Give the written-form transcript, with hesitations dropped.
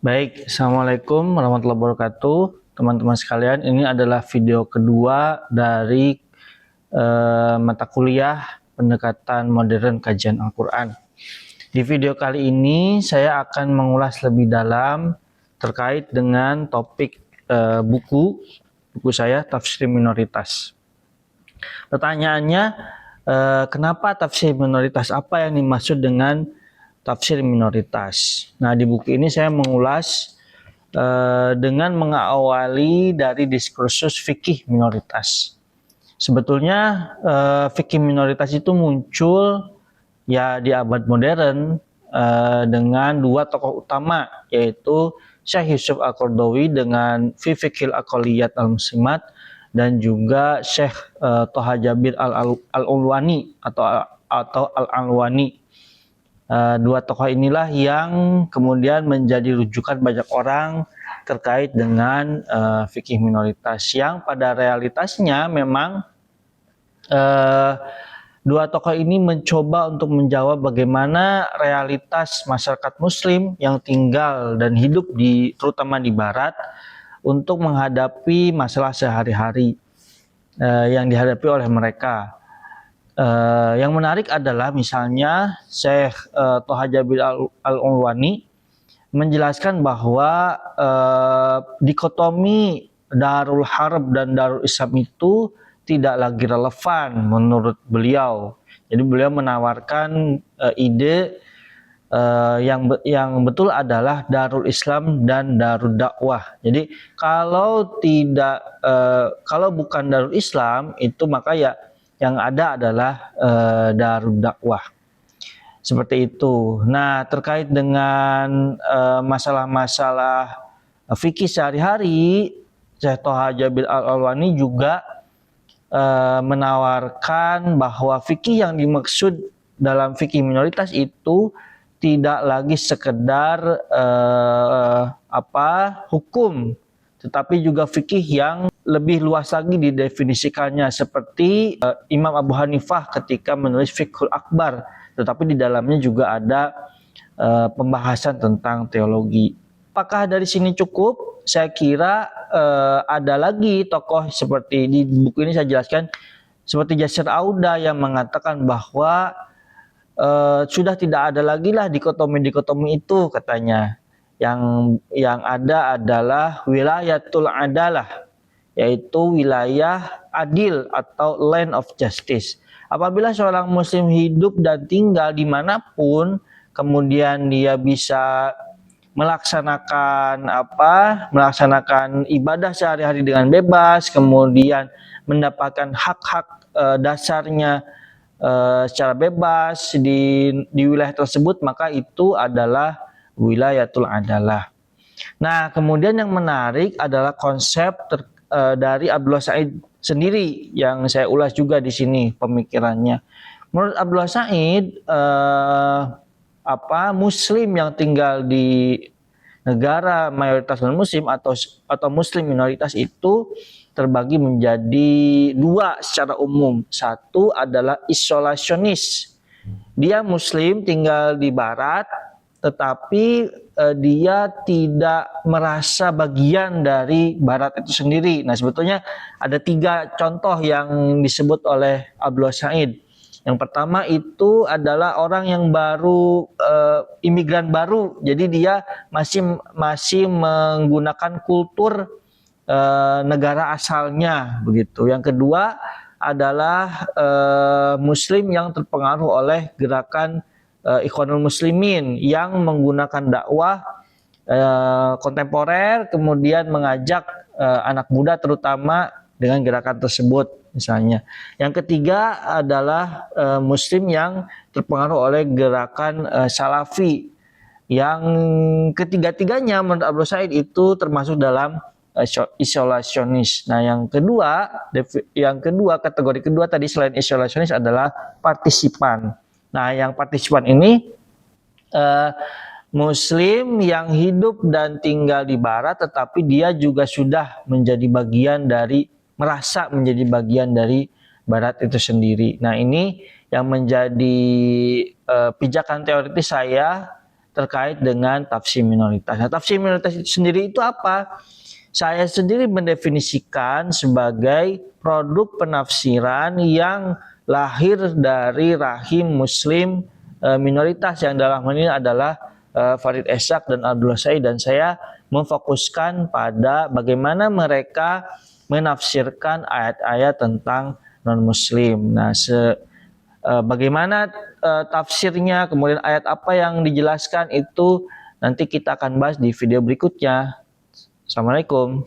Baik, Assalamualaikum warahmatullahi wabarakatuh. Teman-teman sekalian, ini adalah video kedua dari mata kuliah pendekatan modern kajian Al-Quran. Di video kali ini, saya akan mengulas lebih dalam terkait dengan topik buku saya, Tafsir Minoritas. Pertanyaannya, kenapa tafsir minoritas? Apa yang dimaksud dengan tafsir minoritas? Nah, di buku ini saya mengulas dengan mengawali dari diskursus fikih minoritas. Sebetulnya fikih minoritas itu muncul ya di abad modern dengan dua tokoh utama, yaitu Syekh Yusuf Al-Qaradawi dengan Fi Fiqhil Aqliyat Al-Muslimat dan juga Syekh Thaha Jabir Al-Ulwani atau Al-Alwani. Dua tokoh inilah yang kemudian menjadi rujukan banyak orang terkait dengan fikih minoritas yang pada realitasnya memang dua tokoh ini mencoba untuk menjawab bagaimana realitas masyarakat muslim yang tinggal dan hidup terutama di barat untuk menghadapi masalah sehari-hari yang dihadapi oleh mereka. Yang menarik adalah misalnya Syekh Thaha Jabir Al-Ulwani menjelaskan bahwa dikotomi Darul Harb dan Darul Islam itu tidak lagi relevan menurut beliau. Jadi beliau menawarkan ide yang betul adalah Darul Islam dan Darul Dakwah. Jadi kalau bukan Darul Islam itu maka ya yang ada adalah Darul Dakwah. Seperti itu. Nah, terkait dengan masalah-masalah fikih sehari-hari, Syekh Thaha Jabir Al-Alwani juga menawarkan bahwa fikih yang dimaksud dalam fikih minoritas itu tidak lagi sekedar hukum, tetapi juga fikih yang lebih luas lagi didefinisikannya, seperti Imam Abu Hanifah ketika menulis Fiqhul Akbar, tetapi di dalamnya juga ada pembahasan tentang teologi. Apakah dari sini cukup? Saya kira ada lagi tokoh seperti di buku ini saya jelaskan, seperti Yasir Auda yang mengatakan bahwa sudah tidak ada lagi lah dikotomi itu katanya. Yang ada adalah wilayatul adalah, yaitu wilayah adil atau land of justice. Apabila seorang muslim hidup dan tinggal dimanapun, kemudian dia bisa melaksanakan ibadah sehari-hari dengan bebas, kemudian mendapatkan hak-hak dasarnya secara bebas di wilayah tersebut, maka itu adalah wilayatul adalah. Nah, kemudian yang menarik adalah konsep dari Abdullah Said sendiri yang saya ulas juga di sini pemikirannya. Menurut Abdullah Said, Muslim yang tinggal di negara mayoritas non-Muslim atau Muslim minoritas itu terbagi menjadi dua secara umum. Satu adalah isolasionis. Dia Muslim tinggal di Barat, tetapi dia tidak merasa bagian dari Barat itu sendiri. Nah, sebetulnya ada tiga contoh yang disebut oleh Abdullah Said. Yang pertama itu adalah orang yang baru, imigran baru. Jadi dia masih menggunakan kultur negara asalnya begitu. Yang kedua adalah Muslim yang terpengaruh oleh gerakan Ikhwanul Muslimin yang menggunakan dakwah kontemporer, kemudian mengajak anak muda terutama dengan gerakan tersebut misalnya. Yang ketiga adalah Muslim yang terpengaruh oleh gerakan Salafi, yang ketiga-tiganya menurut Abdul Said itu termasuk dalam isolasionis. Nah, yang kedua kategori kedua tadi selain isolasionis adalah partisipan. Nah, yang partisipan ini Muslim yang hidup dan tinggal di Barat, tetapi dia juga sudah merasa menjadi bagian dari Barat itu sendiri. Nah, ini yang menjadi pijakan teoritis saya terkait dengan tafsir minoritas. Nah, tafsir minoritas itu sendiri itu apa? Saya sendiri mendefinisikan sebagai produk penafsiran yang lahir dari rahim muslim minoritas, yang dalam hal ini adalah Farid Eshak dan Abdullah Said, dan saya memfokuskan pada bagaimana mereka menafsirkan ayat-ayat tentang non-muslim. Nah, bagaimana tafsirnya, kemudian ayat apa yang dijelaskan, itu nanti kita akan bahas di video berikutnya. Assalamualaikum.